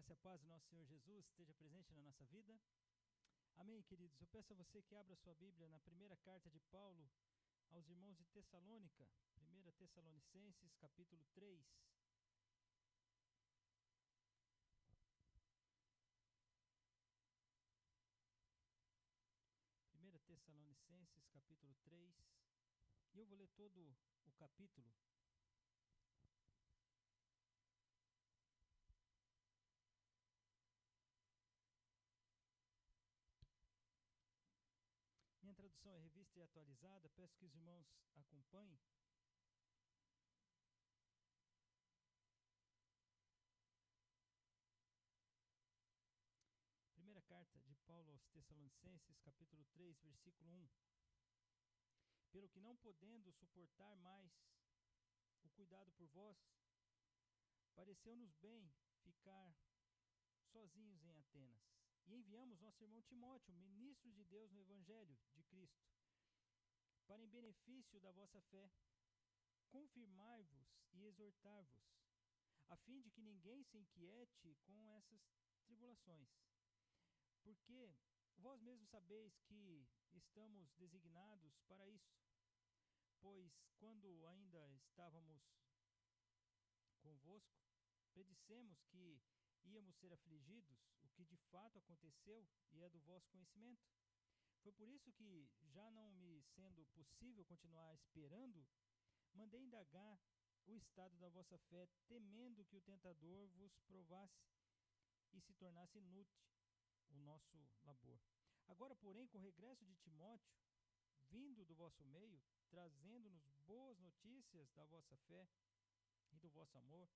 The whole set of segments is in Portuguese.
graça e a paz do nosso Senhor Jesus esteja presente na nossa vida. Amém, queridos. Eu peço a você que abra sua Bíblia na primeira carta de Paulo aos irmãos de Tessalônica, 1 Tessalonicenses, capítulo 3. Primeira Tessalonicenses, capítulo 3. E eu vou ler todo o capítulo. Minha tradução é revista e atualizada, peço que os irmãos acompanhem. Primeira carta de Paulo aos Tessalonicenses, capítulo 3, versículo 1. Pelo que não podendo suportar mais o cuidado por vós, pareceu-nos bem ficar sozinhos em Atenas. E enviamos nosso irmão Timóteo, ministro de Deus no Evangelho de Cristo, para em benefício da vossa fé, confirmar-vos e exortar-vos, a fim de que ninguém se inquiete com essas tribulações. Porque vós mesmos sabeis que estamos designados para isso, pois quando ainda estávamos convosco, predissemos que íamos ser afligidos, o que de fato aconteceu e é do vosso conhecimento. Foi por isso que, já não me sendo possível continuar esperando, mandei indagar o estado da vossa fé, temendo que o tentador vos provasse e se tornasse inútil o nosso labor. Agora, porém, com o regresso de Timóteo, vindo do vosso meio, trazendo-nos boas notícias da vossa fé e do vosso amor,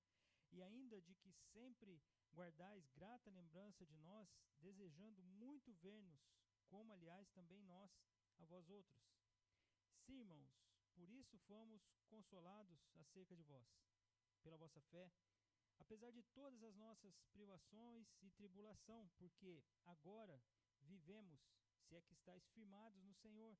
e ainda de que sempre guardais grata lembrança de nós, desejando muito ver-nos, como aliás também nós a vós outros. Sim, irmãos, por isso fomos consolados acerca de vós, pela vossa fé, apesar de todas as nossas privações e tribulação, porque agora vivemos, se é que estáis firmados no Senhor,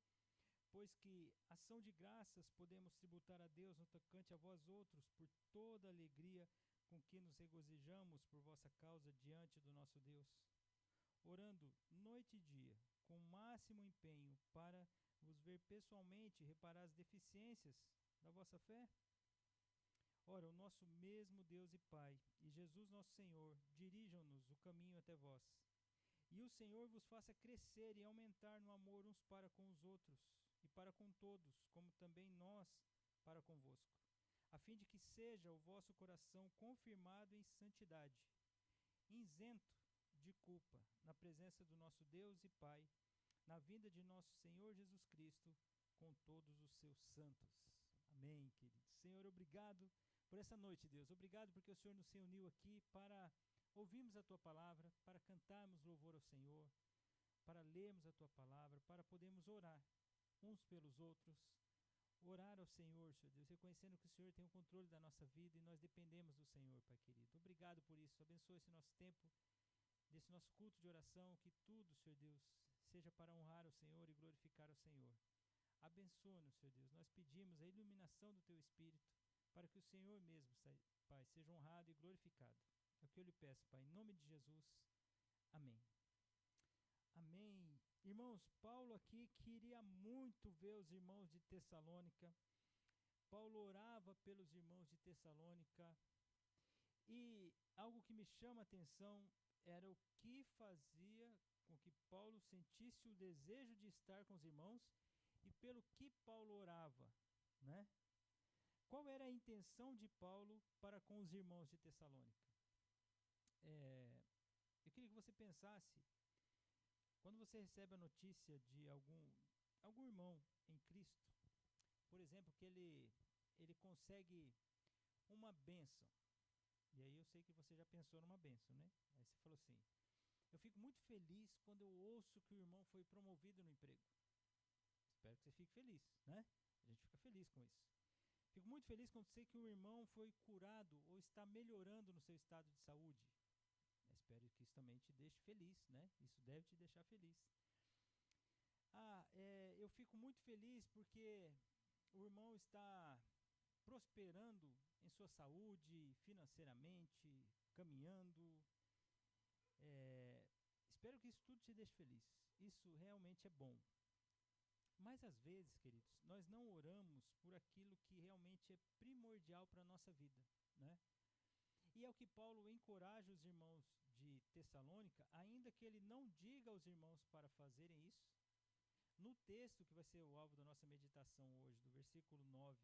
pois que ação de graças podemos tributar a Deus no tocante a vós outros, por toda a alegria com que nos regozijamos por vossa causa diante do nosso Deus, orando noite e dia, com o máximo empenho, para vos ver pessoalmente e reparar as deficiências da vossa fé. Ora, o nosso mesmo Deus e Pai, e Jesus nosso Senhor, dirijam-nos o caminho até vós. E o Senhor vos faça crescer e aumentar no amor uns para com os outros, e para com todos, como também nós para convosco, a fim de que seja o vosso coração confirmado em santidade, isento de culpa, na presença do nosso Deus e Pai, na vinda de nosso Senhor Jesus Cristo, com todos os seus santos. Amém, queridos. Senhor, obrigado por essa noite, Deus. Obrigado porque o Senhor nos reuniu aqui para ouvirmos a Tua palavra, para cantarmos louvor ao Senhor, para lermos a Tua palavra, para podermos orar uns pelos outros, orar ao Senhor, Senhor Deus, reconhecendo que o Senhor tem o controle da nossa vida e nós dependemos do Senhor, Pai querido. Obrigado por isso. Abençoa esse nosso tempo, desse nosso culto de oração, que tudo, Senhor Deus, seja para honrar o Senhor e glorificar o Senhor. Abençoa-nos, Senhor Deus. Nós pedimos a iluminação do Teu Espírito para que o Senhor mesmo, Pai, seja honrado e glorificado. É o que eu lhe peço, Pai, em nome de Jesus. Amém. Amém. Irmãos, Paulo aqui queria muito ver os irmãos de Tessalônica. Paulo orava pelos irmãos de Tessalônica. E algo que me chama a atenção era o que fazia com que Paulo sentisse o desejo de estar com os irmãos e pelo que Paulo orava, né? Qual era a intenção de Paulo para com os irmãos de Tessalônica? Eu queria que você pensasse, quando você recebe a notícia de algum irmão em Cristo, por exemplo, que ele consegue uma bênção, e aí eu sei que você já pensou numa bênção, né? Aí você falou assim, eu fico muito feliz quando eu ouço que o irmão foi promovido no emprego. Espero que você fique feliz, né? A gente fica feliz com isso. Fico muito feliz quando sei que o irmão foi curado ou está melhorando no seu estado de saúde. Espero que isso também te deixe feliz, né? Isso deve te deixar feliz. Eu fico muito feliz porque o irmão está prosperando em sua saúde, financeiramente, caminhando. espero que isso tudo te deixe feliz. Isso realmente é bom. Mas às vezes, queridos, nós não oramos por aquilo que realmente é primordial para a nossa vida, né? E é o que Paulo encoraja os irmãos de Tessalônica, ainda que ele não diga aos irmãos para fazerem isso. No texto que vai ser o alvo da nossa meditação hoje, do versículo 9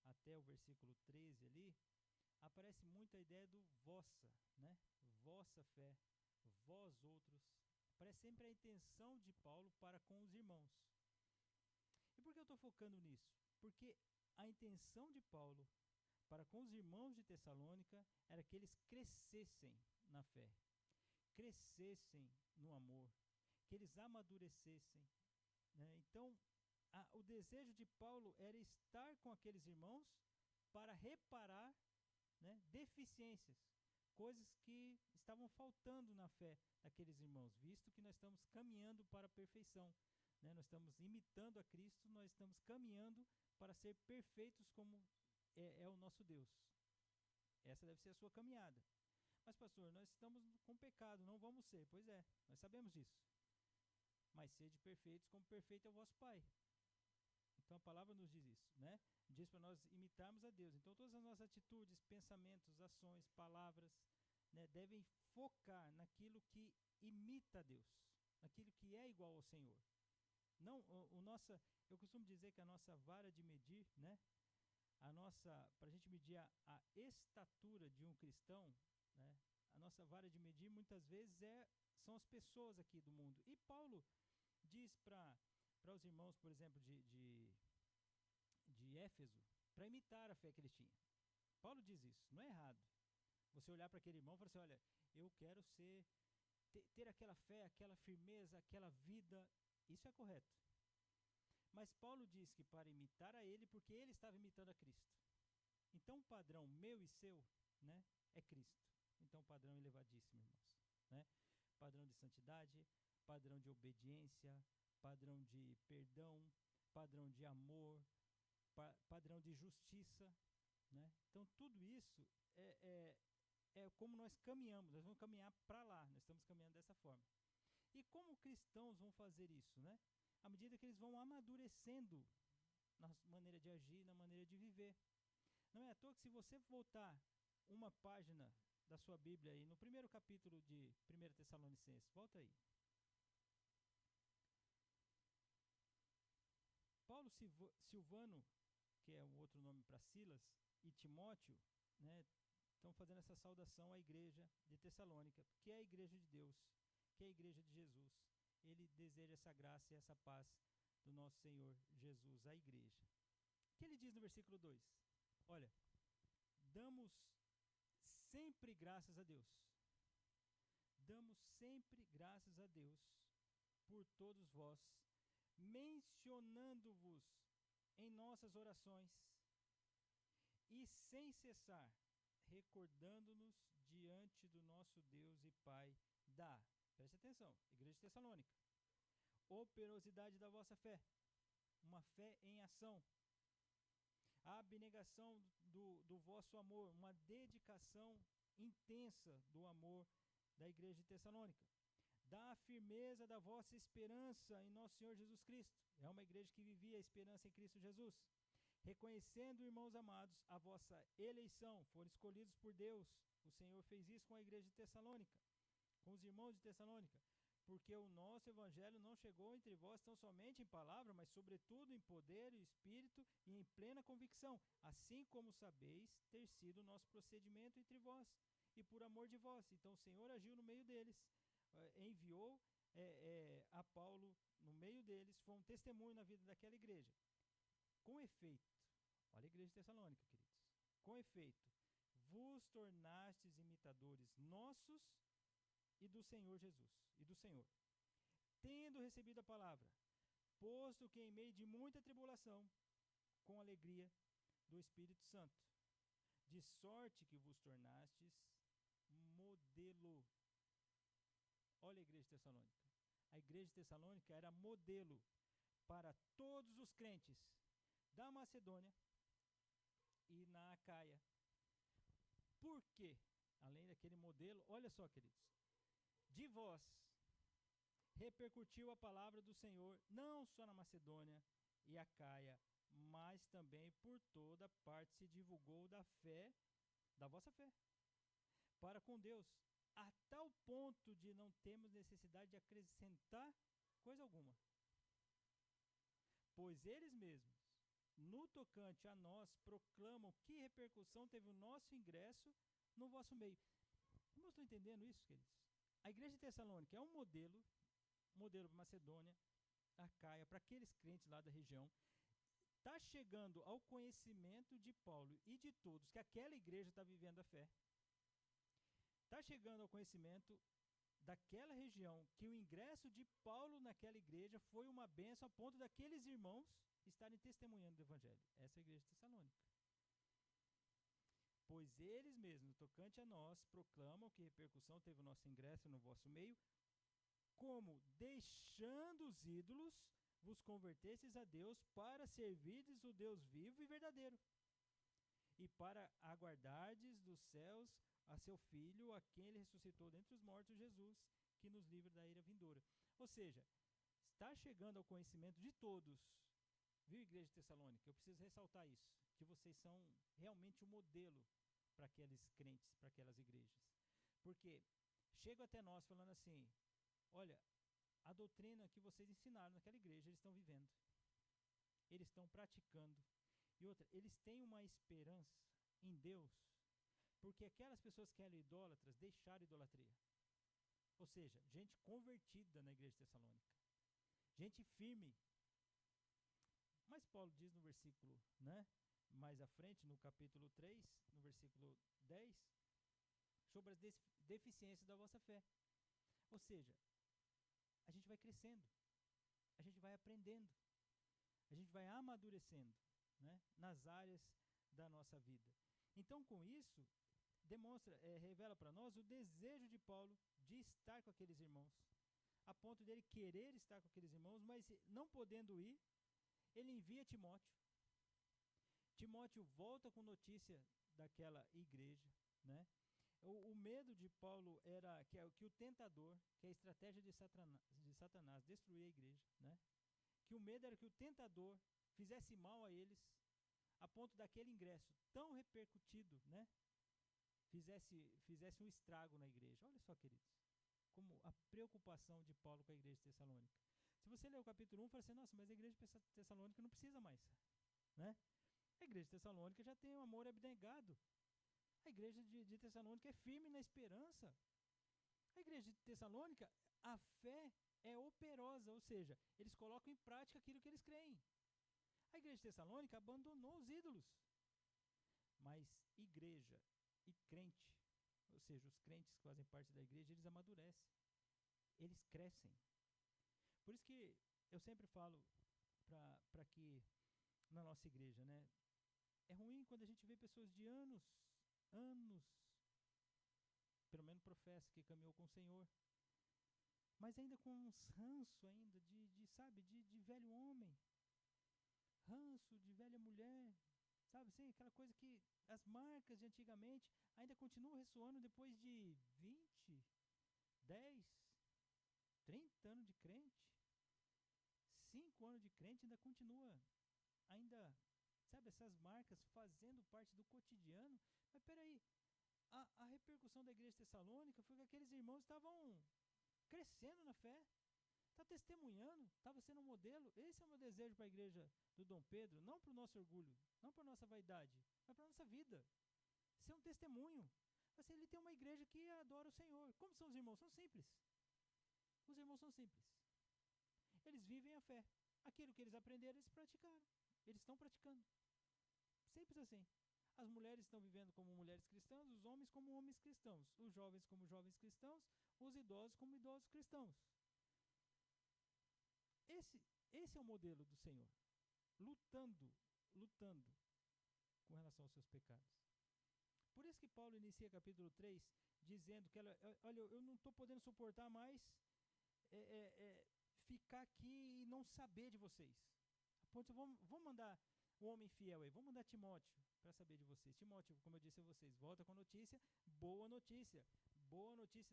até o versículo 13 ali, aparece muito a ideia do vossa, né? Vossa fé, vós outros. Aparece sempre a intenção de Paulo para com os irmãos. E por que eu estou focando nisso? Porque a intenção de Paulo para com os irmãos de Tessalônica era que eles crescessem na fé, crescessem no amor, que eles amadurecessem, né? Então, o desejo de Paulo era estar com aqueles irmãos para reparar, né, deficiências, coisas que estavam faltando na fé daqueles irmãos, visto que nós estamos caminhando para a perfeição, né? Nós estamos imitando a Cristo, nós estamos caminhando para ser perfeitos como é o nosso Deus. Essa deve ser a sua caminhada. Mas pastor, nós estamos com pecado, não vamos ser. Pois é, nós sabemos disso. Mas sede perfeitos como perfeito é o vosso Pai. Então a palavra nos diz isso, né? Diz para nós imitarmos a Deus. Então todas as nossas atitudes, pensamentos, ações, palavras, né, devem focar naquilo que imita a Deus, naquilo que é igual ao Senhor. Não, eu costumo dizer que a nossa vara de medir, né? Para a gente medir a estatura de um cristão, né, a nossa vara de medir muitas vezes são as pessoas aqui do mundo. E Paulo diz para os irmãos, por exemplo, de Éfeso, para imitar a fé que eles tinham. Paulo diz isso, não é errado. Você olhar para aquele irmão e falar assim, olha, eu quero ter aquela fé, aquela firmeza, aquela vida, isso é correto. Mas Paulo diz que para imitar a ele, porque ele estava imitando a Cristo. Então o padrão meu e seu, né, é Cristo. Então o padrão elevadíssimo, irmãos, né? Padrão de santidade, padrão de obediência, padrão de perdão, padrão de amor, padrão de justiça, né? Então tudo isso é como nós caminhamos, nós vamos caminhar para lá, nós estamos caminhando dessa forma. E como cristãos vão fazer isso, né? À medida que eles vão amadurecendo na maneira de agir, na maneira de viver. Não é à toa que se você voltar uma página da sua Bíblia aí, no primeiro capítulo de 1 Tessalonicenses, volta aí. Paulo Silvano, que é um outro nome para Silas, e Timóteo, né, estão fazendo essa saudação à igreja de Tessalônica, que é a igreja de Deus, que é a igreja de Jesus. Ele deseja essa graça e essa paz do nosso Senhor Jesus à igreja. O que ele diz no versículo 2? Olha, damos sempre graças a Deus. Damos sempre graças a Deus por todos vós, mencionando-vos em nossas orações e sem cessar, recordando-nos diante do nosso Deus e Pai preste atenção, igreja de Tessalônica, operosidade da vossa fé, uma fé em ação, a abnegação do vosso amor, uma dedicação intensa do amor da igreja de Tessalônica, da firmeza da vossa esperança em nosso Senhor Jesus Cristo. É uma igreja que vivia a esperança em Cristo Jesus. Reconhecendo, irmãos amados, a vossa eleição, foram escolhidos por Deus. O Senhor fez isso com a igreja de Tessalônica, com os irmãos de Tessalônica, porque o nosso evangelho não chegou entre vós tão somente em palavra, mas sobretudo em poder e espírito e em plena convicção, assim como sabeis ter sido o nosso procedimento entre vós, e por amor de vós. Então o Senhor agiu no meio deles, enviou a Paulo no meio deles, foi um testemunho na vida daquela igreja. Com efeito, olha a igreja de Tessalônica, queridos, com efeito, vos tornastes imitadores nossos e do Senhor Jesus, e do Senhor, tendo recebido a palavra, posto que em meio de muita tribulação, com alegria do Espírito Santo, de sorte que vos tornastes modelo. Olha a igreja de Tessalônica. A igreja de Tessalônica era modelo para todos os crentes da Macedônia e na Acaia. Por quê? Além daquele modelo, olha só, queridos, de vós, repercutiu a palavra do Senhor, não só na Macedônia e Acaia, mas também por toda parte se divulgou da fé, da vossa fé, para com Deus, a tal ponto de não termos necessidade de acrescentar coisa alguma. Pois eles mesmos, no tocante a nós, proclamam que repercussão teve o nosso ingresso no vosso meio. Como estou entendendo isso, queridos? A igreja de Tessalônica é um modelo para Macedônia, Acaia, para aqueles crentes lá da região. Está chegando ao conhecimento de Paulo e de todos que aquela igreja está vivendo a fé. Está chegando ao conhecimento daquela região que o ingresso de Paulo naquela igreja foi uma bênção a ponto daqueles irmãos estarem testemunhando do evangelho. Essa é a igreja de Tessalônica. Pois eles mesmos, no tocante a nós, proclamam que repercussão teve o nosso ingresso no vosso meio, como, deixando os ídolos, vos convertestes a Deus para servirdes o Deus vivo e verdadeiro, e para aguardardes dos céus a seu Filho, a quem ele ressuscitou dentre os mortos, Jesus, que nos livra da ira vindoura. Ou seja, está chegando ao conhecimento de todos, viu, igreja de Tessalônica? Eu preciso ressaltar isso, que vocês são realmente um modelo para aqueles crentes, para aquelas igrejas. Porque chegam até nós falando assim, olha, a doutrina que vocês ensinaram naquela igreja, eles estão vivendo. Eles estão praticando. E outra, eles têm uma esperança em Deus, porque aquelas pessoas que eram idólatras deixaram a idolatria. Ou seja, gente convertida na igreja de Tessalônica. Gente firme. Mas Paulo diz no versículo, mais à frente, no capítulo 3, no versículo 10, sobre as deficiências da vossa fé. Ou seja, a gente vai crescendo, a gente vai aprendendo, a gente vai amadurecendo, nas áreas da nossa vida. Então, com isso, revela para nós o desejo de Paulo de estar com aqueles irmãos, a ponto dele querer estar com aqueles irmãos, mas não podendo ir, ele envia Timóteo. Timóteo volta com notícia daquela igreja, O medo de Paulo era que o tentador, que a estratégia de Satanás destruir a igreja, que o medo era que o tentador fizesse mal a eles, a ponto daquele ingresso tão repercutido, fizesse um estrago na igreja. Olha só, queridos, como a preocupação de Paulo com a igreja de Tessalônica. Se você ler o capítulo 1, fala assim, nossa, mas a igreja de Tessalônica não precisa mais, A igreja de Tessalônica já tem o amor abnegado. A igreja de Tessalônica é firme na esperança. A igreja de Tessalônica, a fé é operosa, ou seja, eles colocam em prática aquilo que eles creem. A igreja de Tessalônica abandonou os ídolos. Mas igreja e crente, ou seja, os crentes que fazem parte da igreja, eles amadurecem. Eles crescem. Por isso que eu sempre falo para que na nossa igreja, é ruim quando a gente vê pessoas de anos, pelo menos professa que caminhou com o Senhor, mas ainda com uns ranço ainda de velho homem, ranço de velha mulher, sabe assim, aquela coisa que as marcas de antigamente ainda continuam ressoando depois de 20, 10, 30 anos de crente, 5 anos de crente ainda continua, sabe, essas marcas fazendo parte do cotidiano. Mas peraí, a repercussão da igreja de Tessalônica foi que aqueles irmãos estavam crescendo na fé, estavam testemunhando, estavam sendo um modelo. Esse é o meu desejo para a igreja do Dom Pedro, não para o nosso orgulho, não para a nossa vaidade, mas para a nossa vida. Ser um testemunho. Assim, ele tem uma igreja que adora o Senhor. Como são os irmãos? São simples. Os irmãos são simples. Eles vivem a fé. Aquilo que eles aprenderam, eles praticaram. Eles estão praticando. Simples assim. As mulheres estão vivendo como mulheres cristãs, os homens como homens cristãos, os jovens como jovens cristãos, os idosos como idosos cristãos. Esse é o modelo do Senhor. Lutando com relação aos seus pecados. Por isso que Paulo inicia capítulo 3 dizendo que olha, eu não estou podendo suportar mais ficar aqui e não saber de vocês. Vamos mandar um homem fiel aí, vamos mandar Timóteo para saber de vocês. Timóteo, como eu disse a vocês, volta com notícia, boa notícia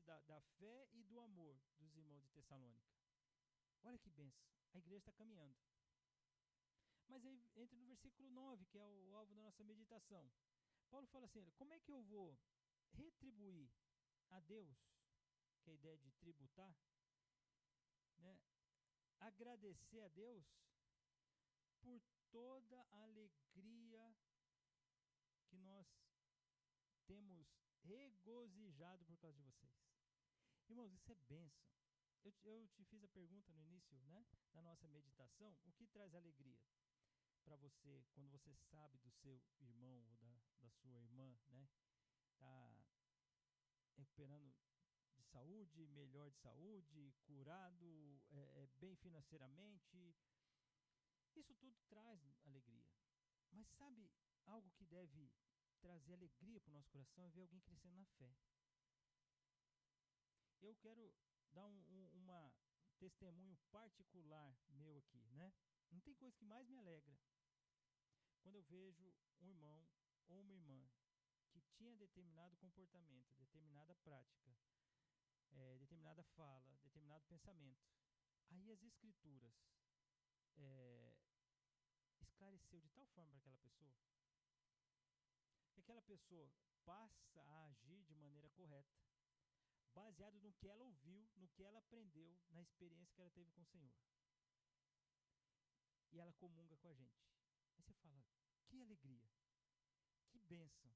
da fé e do amor dos irmãos de Tessalônica. Olha que benção. A igreja está caminhando. Mas aí entra no versículo 9, que é o alvo da nossa meditação. Paulo fala assim, como é que eu vou retribuir a Deus, que é a ideia de tributar, né? Agradecer a Deus por toda a alegria que nós temos regozijado por causa de vocês. Irmãos, isso é bênção. Eu te fiz a pergunta no início, né, da nossa meditação, o que traz alegria para você quando você sabe do seu irmão ou da sua irmã, né, tá recuperando de saúde, melhor de saúde, curado, bem financeiramente. Isso tudo traz alegria. Mas sabe algo que deve trazer alegria para o nosso coração é ver alguém crescendo na fé. Eu quero dar um testemunho particular meu aqui, né? Não tem coisa que mais me alegra quando eu vejo um irmão ou uma irmã que tinha determinado comportamento, determinada prática, determinada fala, determinado pensamento. Aí as escrituras esclareceu de tal forma para aquela pessoa que aquela pessoa passa a agir de maneira correta, baseado no que ela ouviu, no que ela aprendeu, na experiência que ela teve com o Senhor. E ela comunga com a gente. Aí você fala, que alegria, que bênção.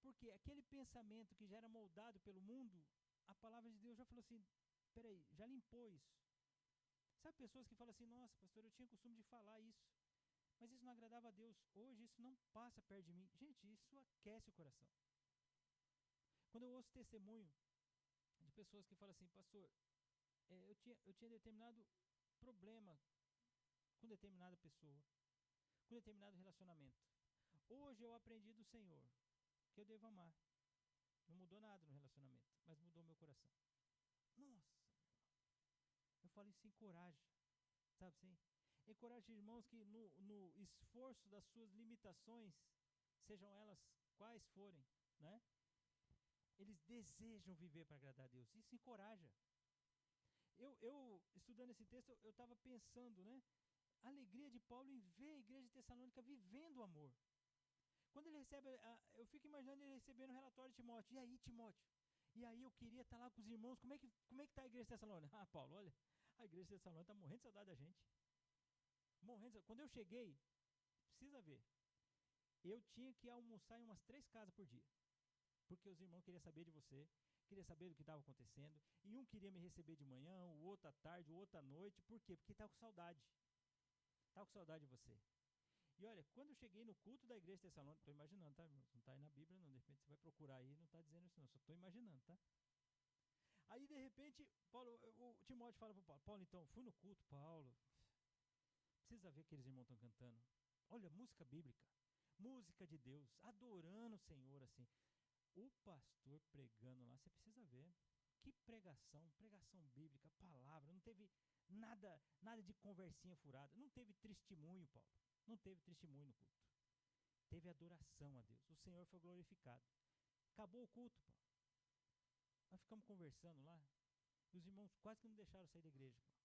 Porque aquele pensamento que já era moldado pelo mundo, a palavra de Deus já falou assim, peraí, já limpou isso. Sabe pessoas que falam assim, nossa pastor, eu tinha costume de falar isso, mas isso não agradava a Deus. Hoje isso não passa perto de mim. Gente, isso aquece o coração. Quando eu ouço testemunho de pessoas que falam assim, pastor, eu tinha determinado problema com determinada pessoa, com determinado relacionamento. Hoje eu aprendi do Senhor que eu devo amar. Não mudou nada no relacionamento, mas mudou meu coração. Nossa, meu irmão. Eu falo isso encoraja, sabe assim? Encoraja irmãos que no esforço das suas limitações, sejam elas quais forem, né? Eles desejam viver para agradar a Deus. Isso encoraja. Eu estudando esse texto, eu estava pensando, né? A alegria de Paulo em ver a igreja de Tessalônica vivendo o amor. Quando ele recebe, eu fico imaginando ele recebendo o relatório de Timóteo. E aí, Timóteo? E aí eu queria estar lá com os irmãos. Como é que está a igreja de Tessalônica? Ah, Paulo, olha, a igreja de Tessalônica está morrendo de saudade da gente. Morrendo de saudade. Quando eu cheguei, precisa ver, eu tinha que almoçar em umas 3 casas por dia. Porque os irmãos queriam saber de você, queriam saber do que estava acontecendo. E um queria me receber de manhã, o outro à tarde, o outro à noite. Por quê? Porque estava com saudade. Estava com saudade de você. E olha, quando eu cheguei no culto da igreja de Tessalônica, estou imaginando, tá, irmãos? Não está aí na Bíblia, não. De repente você vai procurar aí, não está dizendo isso, não. Só estou imaginando, tá? Aí, de repente, o Timóteo fala para o Paulo, Paulo, então, fui no culto, Paulo. Precisa ver aqueles irmãos estão cantando. Olha, música bíblica, música de Deus, adorando o Senhor, assim. O pastor pregando lá, você precisa ver. Que pregação bíblica, palavra, não teve nada de conversinha furada, não teve testemunho, Paulo. Não teve testemunho no culto. Teve adoração a Deus. O Senhor foi glorificado. Acabou o culto, Paulo. Nós ficamos conversando lá. E os irmãos quase que não deixaram sair da igreja, Paulo.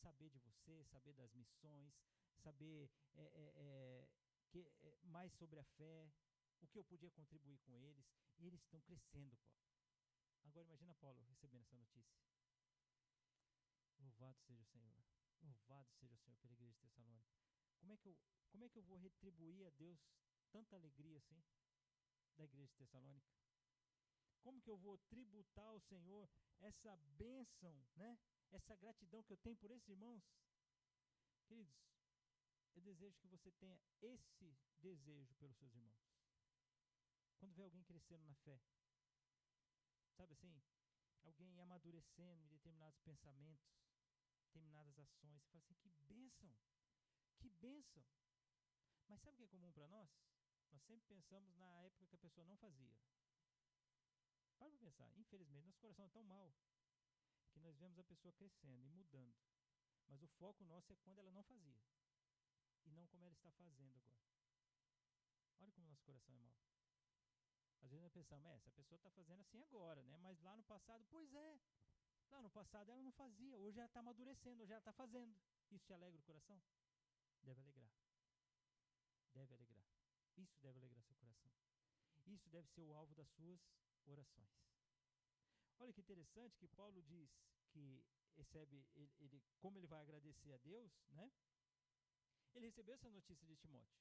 Saber de você, saber das missões, saber mais sobre a fé, o que eu podia contribuir com eles. E eles estão crescendo, Paulo. Agora imagina Paulo recebendo essa notícia. Louvado seja o Senhor. Louvado seja o Senhor pela igreja de Tessalônica. Como é que eu vou retribuir a Deus tanta alegria assim da igreja de Tessalônica? Como que eu vou tributar ao Senhor essa bênção, né? Essa gratidão que eu tenho por esses irmãos? Queridos, eu desejo que você tenha esse desejo pelos seus irmãos. Quando vê alguém crescendo na fé, sabe assim, alguém amadurecendo em determinados pensamentos, determinadas ações, você fala assim, que bênção! Que bênção! Mas sabe o que é comum para nós? Nós sempre pensamos na época que a pessoa não fazia. Para pensar, infelizmente, nosso coração é tão mau que nós vemos a pessoa crescendo e mudando. Mas o foco nosso é quando ela não fazia. E não como ela está fazendo agora. Olha como nosso coração é mau. Às vezes nós pensamos, essa pessoa está fazendo assim agora, né? Mas lá no passado, pois é, Lá no passado ela não fazia, hoje ela está amadurecendo, hoje ela está fazendo. Isso te alegra o coração? Deve alegrar. Deve alegrar. Isso deve alegrar seu coração. Isso deve ser o alvo das suas orações. Olha que interessante que Paulo diz que recebe, como ele vai agradecer a Deus, né? Ele recebeu essa notícia de Timóteo.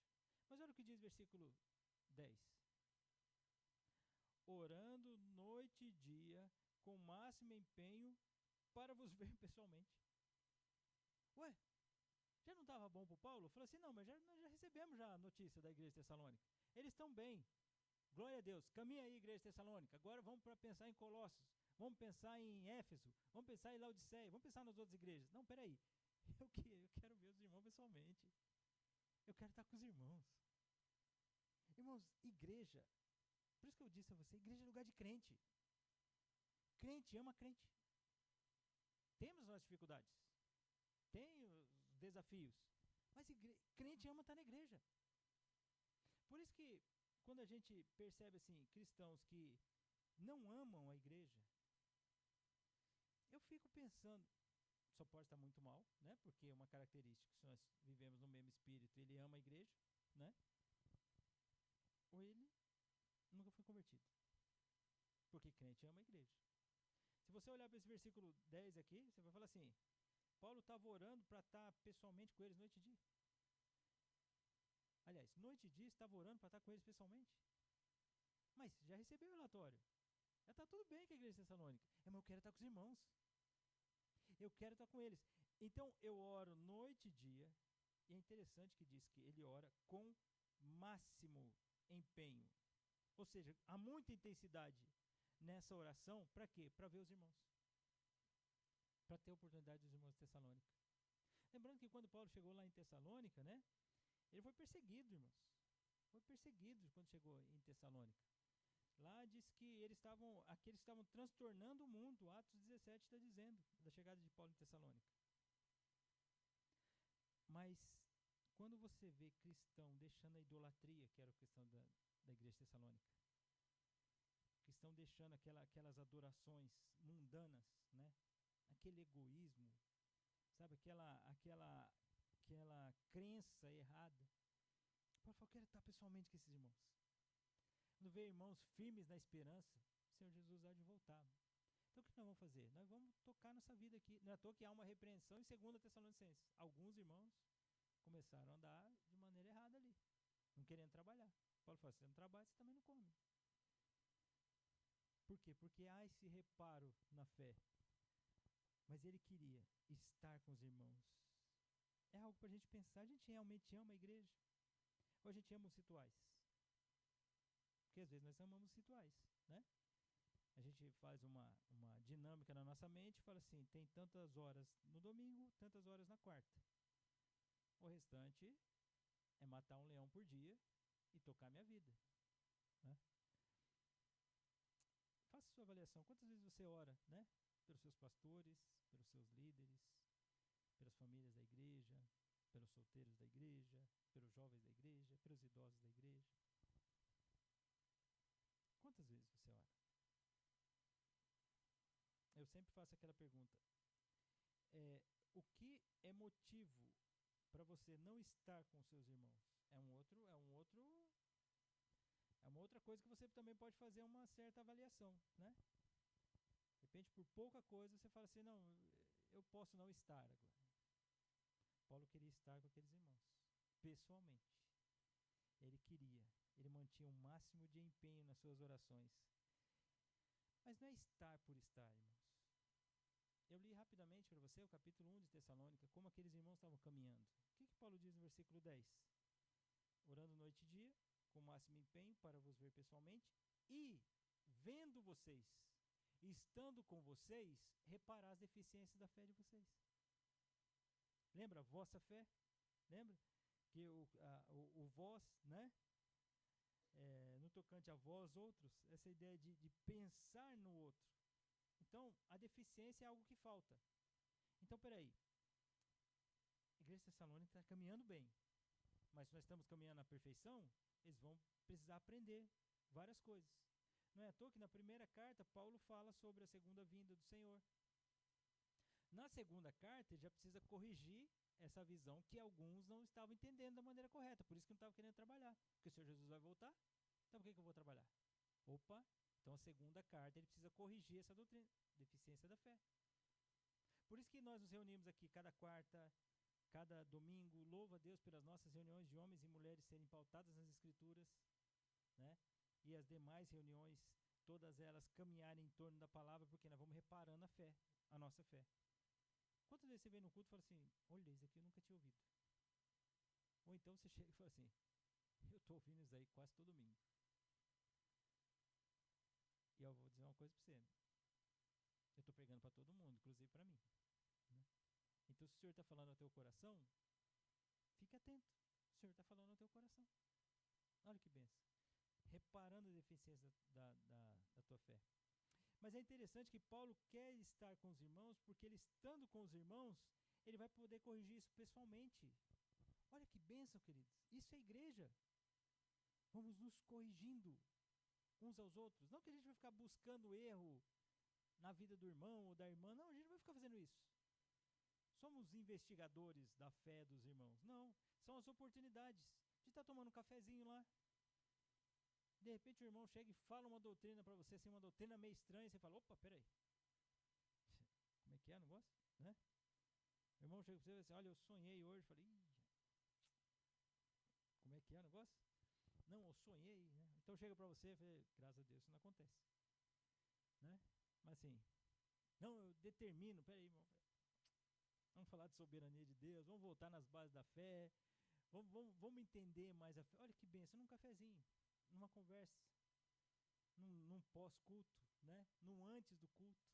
Mas olha o que diz versículo 10. Orando noite e dia, com máximo empenho, para vos ver pessoalmente. Ué, já não estava bom para o Paulo? Falou assim, não, mas nós já recebemos já a notícia da igreja de Tessalônica. Eles estão bem. Glória a Deus. Caminha aí, igreja de Tessalônica. Agora vamos para pensar em Colossos. Vamos pensar em Éfeso. Vamos pensar em Laodiceia. Vamos pensar nas outras igrejas. Não, peraí. Eu quero ver os irmãos pessoalmente. Eu quero estar com os irmãos. Irmãos, igreja. Por isso que eu disse a você, igreja é lugar de crente. Crente ama crente. Temos as dificuldades. Tem os desafios. Mas crente ama estar na igreja. Por isso que quando a gente percebe assim, cristãos que não amam a igreja, eu fico pensando, só pode estar muito mal, né? Porque é uma característica, se nós vivemos no mesmo espírito, ele ama a igreja, né? Ou ele nunca foi convertido. Porque crente ama a igreja. Se você olhar para esse versículo 10 aqui, você vai falar assim, Paulo estava orando para estar pessoalmente com eles noite e dia. Aliás, noite e dia estava orando para estar com eles pessoalmente. Mas já recebeu o relatório. Já está tudo bem com a igreja de Tessalônica. Mas eu quero estar com os irmãos. Eu quero estar com eles. Então eu oro noite e dia. E é interessante que diz que ele ora com máximo empenho. Ou seja, há muita intensidade nessa oração. Para quê? Para ver os irmãos. Para ter a oportunidade dos irmãos de Tessalônica. Lembrando que quando Paulo chegou lá em Tessalônica, né? Ele foi perseguido, irmãos. Foi perseguido quando chegou em Tessalônica. Lá diz que aqueles estavam transtornando o mundo. Atos 17 está dizendo, da chegada de Paulo em Tessalônica. Mas, quando você vê cristão deixando a idolatria, que era a questão da igreja de Tessalônica, cristão deixando aquelas adorações mundanas, né? Aquele egoísmo, sabe? Aquela crença errada. Paulo falou, eu quero estar pessoalmente com esses irmãos. Quando vê irmãos firmes na esperança, o Senhor Jesus há de voltar. Então o que nós vamos fazer? Nós vamos tocar nossa vida aqui. Não é à toa que há uma repreensão em 2 Tessalonicenses. Alguns irmãos começaram a andar de maneira errada ali, não querendo trabalhar. Paulo falou, se você não trabalha, você também não come. Por quê? Porque há esse reparo na fé. Mas ele queria estar com os irmãos. É algo para a gente pensar. A gente realmente ama a igreja? Ou a gente ama os rituais? Porque às vezes nós amamos os rituais, né? A gente faz uma dinâmica na nossa mente e fala assim, tem tantas horas no domingo, tantas horas na quarta. O restante é matar um leão por dia e tocar minha vida, né? Faça sua avaliação. Quantas vezes você ora, né? Pelos seus pastores, pelos seus líderes, pelas famílias da igreja, pelos solteiros da igreja, pelos jovens da igreja, pelos idosos da igreja. Quantas vezes você ora? Eu sempre faço aquela pergunta. O que é motivo para você não estar com seus irmãos? É uma outra coisa que você também pode fazer uma certa avaliação, né? De repente, por pouca coisa, você fala assim, não, eu posso não estar agora. Paulo queria estar com aqueles irmãos, pessoalmente. Ele mantinha o máximo de empenho nas suas orações. Mas não é estar por estar, irmãos. Eu li rapidamente para você o capítulo 1 de Tessalônica, como aqueles irmãos estavam caminhando. O que Paulo diz no versículo 10? Orando noite e dia, com o máximo empenho para vos ver pessoalmente, e vendo vocês, estando com vocês, reparar as deficiências da fé de vocês. Lembra a vossa fé? Lembra? Que o vós, né? No tocante a vós outros, essa ideia de pensar no outro. Então, a deficiência é algo que falta. Então, peraí. A igreja de Tessalônica está caminhando bem. Mas se nós estamos caminhando na perfeição, eles vão precisar aprender várias coisas. Não é à toa que na primeira carta, Paulo fala sobre a segunda vinda do Senhor. Na segunda carta, ele já precisa corrigir essa visão que alguns não estavam entendendo da maneira correta, por isso que não estavam querendo trabalhar. Porque o Senhor Jesus vai voltar, então por que eu vou trabalhar? Opa, então a segunda carta ele precisa corrigir essa doutrina, deficiência da fé. Por isso que nós nos reunimos aqui cada quarta, cada domingo, louva a Deus pelas nossas reuniões de homens e mulheres serem pautadas nas Escrituras, né? E as demais reuniões, todas elas caminharem em torno da palavra, porque nós vamos reparando a fé, a nossa fé. Quantas vezes você vem no culto e fala assim, olha, isso aqui eu nunca tinha ouvido. Ou então você chega e fala assim, eu estou ouvindo isso aí quase todo domingo. E eu vou dizer uma coisa para você, eu estou pregando para todo mundo, inclusive para mim, né? Então se o Senhor está falando ao teu coração, fique atento, o Senhor está falando ao teu coração. Olha que benção. Reparando a deficiência da tua fé. Mas é interessante que Paulo quer estar com os irmãos, porque ele estando com os irmãos, ele vai poder corrigir isso pessoalmente. Olha que bênção, queridos. Isso é igreja. Vamos nos corrigindo uns aos outros. Não que a gente vai ficar buscando erro na vida do irmão ou da irmã. Não, a gente não vai ficar fazendo isso. Somos investigadores da fé dos irmãos. Não, são as oportunidades de estar tomando um cafezinho lá. De repente o irmão chega e fala uma doutrina para você, assim, uma doutrina meio estranha, e você fala, opa, peraí. Como é que é o negócio? Né? O irmão chega para você e fala assim, olha, eu sonhei hoje. Eu falei, como é que é o negócio? Não, eu sonhei, né? Então chega para você e fala, graças a Deus isso não acontece. Né? Mas assim, não, eu determino, peraí, irmão, vamos falar de soberania de Deus, vamos voltar nas bases da fé, vamos entender mais a fé. Olha que benção, num cafezinho, numa conversa, num pós-culto, né? Num antes do culto.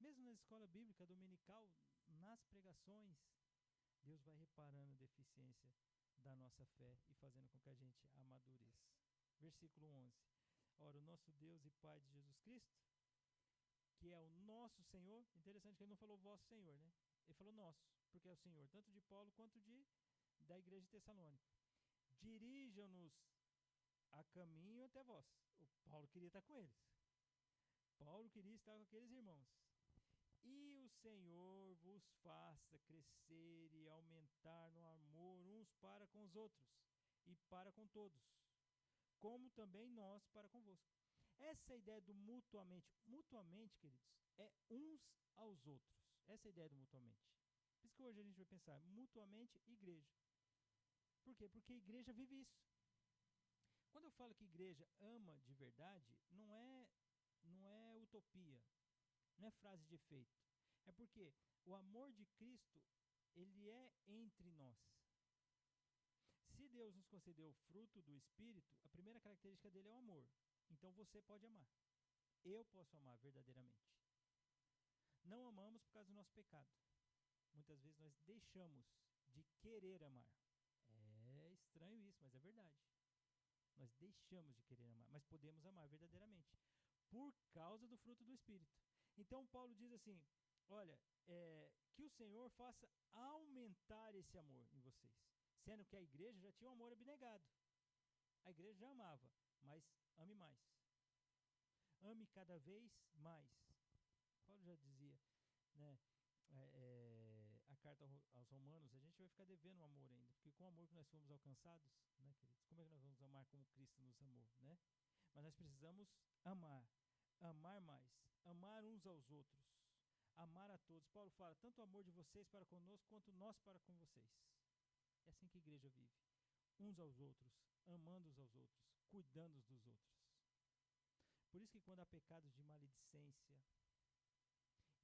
Mesmo na escola bíblica dominical, nas pregações, Deus vai reparando a deficiência da nossa fé e fazendo com que a gente amadureça. Versículo 11. Ora, o nosso Deus e Pai de Jesus Cristo, que é o nosso Senhor, interessante que ele não falou vosso Senhor, né? Ele falou nosso, porque é o Senhor, tanto de Paulo quanto da igreja de Tessalônica. Dirijam-nos a caminho até vós. O Paulo queria estar com eles. Paulo queria estar com aqueles irmãos. E o Senhor vos faça crescer e aumentar no amor uns para com os outros e para com todos, como também nós para convosco. Essa ideia do mutuamente, mutuamente, queridos, é uns aos outros. Essa é a ideia do mutuamente. Por isso que hoje a gente vai pensar mutuamente igreja. Por quê? Porque a igreja vive isso. Quando eu falo que igreja ama de verdade, não é utopia, não é frase de efeito. É porque o amor de Cristo, ele é entre nós. Se Deus nos concedeu o fruto do Espírito, a primeira característica dele é o amor. Então você pode amar. Eu posso amar verdadeiramente. Não amamos por causa do nosso pecado. Muitas vezes nós deixamos de querer amar. É estranho isso, mas é verdade. Nós deixamos de querer amar, mas podemos amar verdadeiramente, por causa do fruto do Espírito. Então Paulo diz assim, olha, que o Senhor faça aumentar esse amor em vocês, sendo que a igreja já tinha um amor abnegado. A igreja já amava, mas ame mais. Ame cada vez mais. Paulo já dizia, né, a carta aos Romanos, a gente vai ficar devendo o amor ainda, porque com o amor que nós fomos alcançados, né, queridos, como é que nós vamos amar como Cristo nos amou, né? Mas nós precisamos amar mais, amar uns aos outros, amar a todos. Paulo fala, tanto o amor de vocês para conosco, quanto nós para com vocês. É assim que a igreja vive, uns aos outros, amando uns aos outros, cuidando dos outros. Por isso que quando há pecados de maledicência,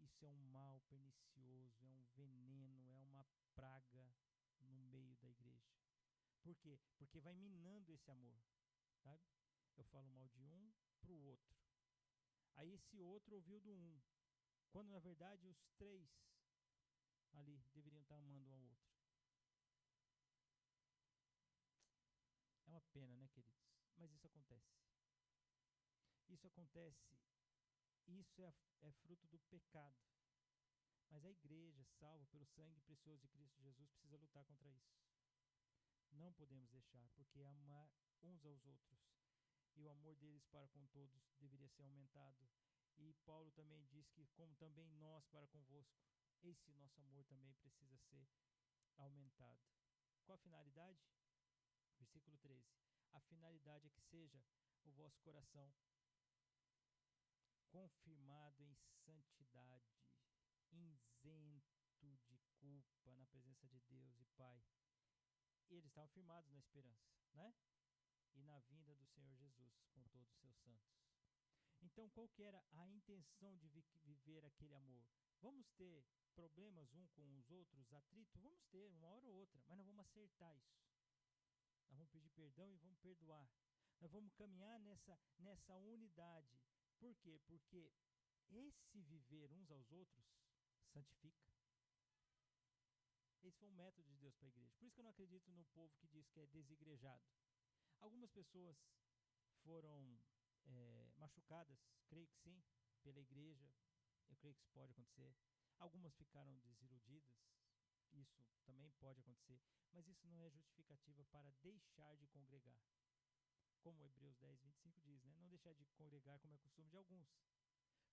isso é um mal pernicioso, é um veneno, é uma praga no meio da igreja. Por quê? Porque vai minando esse amor, sabe? Eu falo mal de um para o outro. Aí esse outro ouviu do um, quando na verdade os três ali deveriam estar amando um ao outro. É uma pena, né, queridos? Mas isso acontece. Isso acontece, isso é fruto do pecado. Mas a igreja, salva pelo sangue precioso de Cristo Jesus, precisa lutar contra isso. Não podemos deixar, porque amar uns aos outros e o amor deles para com todos deveria ser aumentado. E Paulo também diz que como também nós para convosco. esse nosso amor também precisa ser aumentado. Qual a finalidade? Versículo 13. A finalidade é que seja o vosso coração confirmado em santidade, isento de culpa na presença de Deus e Pai. E eles estavam firmados na esperança, né? E na vinda do Senhor Jesus com todos os seus santos. Então, qual que era a intenção de viver aquele amor? Vamos ter problemas um com os outros, atrito? Vamos ter, uma hora ou outra, mas nós vamos acertar isso. Nós vamos pedir perdão e vamos perdoar. Nós vamos caminhar nessa unidade. Por quê? Porque esse viver uns aos outros santifica. Esse foi um método de Deus para a igreja. Por isso que eu não acredito no povo que diz que é desigrejado. Algumas pessoas foram machucadas, creio que sim, pela igreja. Eu creio que isso pode acontecer. Algumas ficaram desiludidas. Isso também pode acontecer. Mas isso não é justificativa para deixar de congregar. Como Hebreus 10, 25 diz, né? Não deixar de congregar como é costume de alguns.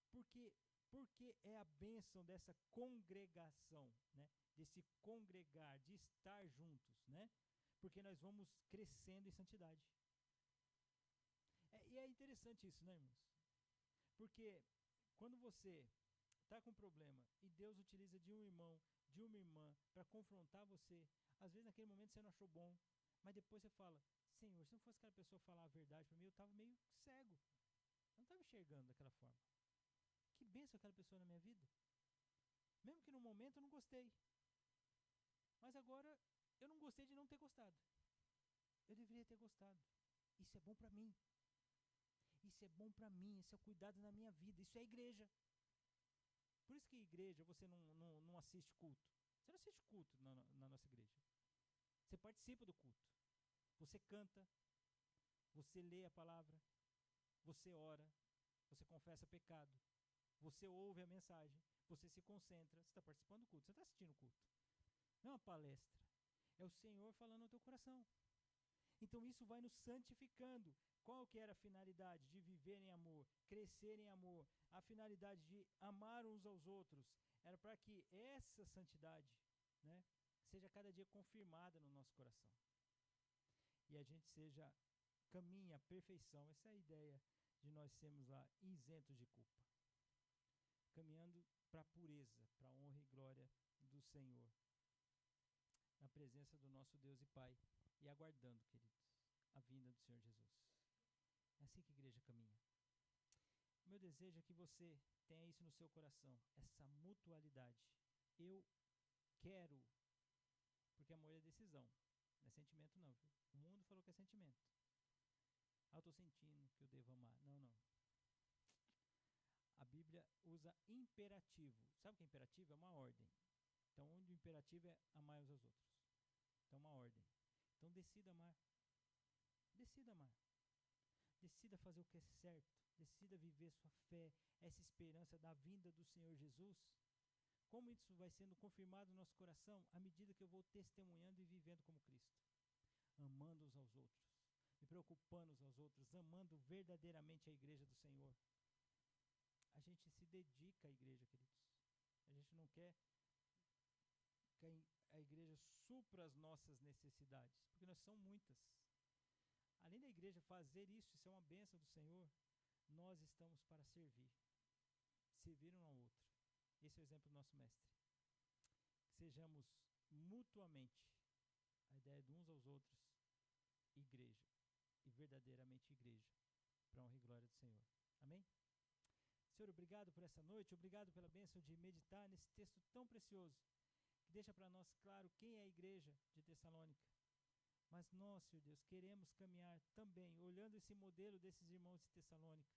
Porque é a bênção dessa congregação, né? Desse congregar, de estar juntos, né? Porque nós vamos crescendo em santidade. E é interessante isso, né, irmãos? Porque quando você está com problema e Deus utiliza de um irmão, de uma irmã, para confrontar você, às vezes naquele momento você não achou bom, mas depois você fala, Senhor, se não fosse aquela pessoa falar a verdade para mim, eu estava meio cego. Eu não estava enxergando daquela forma. Que bênção aquela pessoa na minha vida. Mesmo que no momento eu não gostei. Mas agora eu não gostei de não ter gostado. Eu deveria ter gostado. Isso é bom para mim. Isso é bom para mim. Isso é o cuidado na minha vida. Isso é igreja. Por isso que igreja você não assiste culto. Você não assiste culto na nossa igreja. Você participa do culto. Você canta. Você lê a palavra. Você ora. Você confessa pecado. Você ouve a mensagem. Você se concentra. Você está participando do culto. Você está assistindo o culto. Não é uma palestra. É o Senhor falando no teu coração. Então isso vai nos santificando. Qual que era a finalidade? De viver em amor, crescer em amor. A finalidade de amar uns aos outros era para que essa santidade, né, seja cada dia confirmada no nosso coração. E a gente caminhe à perfeição. Essa é a ideia de nós sermos lá isentos de culpa. Caminhando para a pureza, para a honra e glória do Senhor. Na presença do nosso Deus e Pai. E aguardando, queridos, a vinda do Senhor Jesus. É assim que a igreja caminha. O meu desejo é que você tenha isso no seu coração, essa mutualidade. Eu quero, porque amor é decisão, não é sentimento não, viu? O mundo falou que é sentimento. Eu estou sentindo que eu devo amar. Não. A Bíblia usa imperativo. Sabe o que é imperativo? É uma ordem. Então, onde o imperativo é amar uns aos outros. Então, uma ordem. Então, decida amar. Decida amar. Decida fazer o que é certo. Decida viver sua fé, essa esperança da vinda do Senhor Jesus. Como isso vai sendo confirmado no nosso coração à medida que eu vou testemunhando e vivendo como Cristo. Amando uns aos outros. Me preocupando uns aos outros. Amando verdadeiramente a igreja do Senhor. A gente se dedica à igreja, queridos. A gente não quer que a igreja supra as nossas necessidades, porque nós são muitas. Além da igreja fazer isso é uma bênção do Senhor, nós estamos para servir. Servir um ao outro. Esse é o exemplo do nosso mestre. Que sejamos mutuamente, a ideia de uns aos outros, igreja. E verdadeiramente igreja. Para a honra e glória do Senhor. Amém? Senhor, obrigado por essa noite, obrigado pela bênção de meditar nesse texto tão precioso, que deixa para nós claro quem é a igreja de Tessalônica. Mas nós, Senhor Deus, queremos caminhar também, olhando esse modelo desses irmãos de Tessalônica,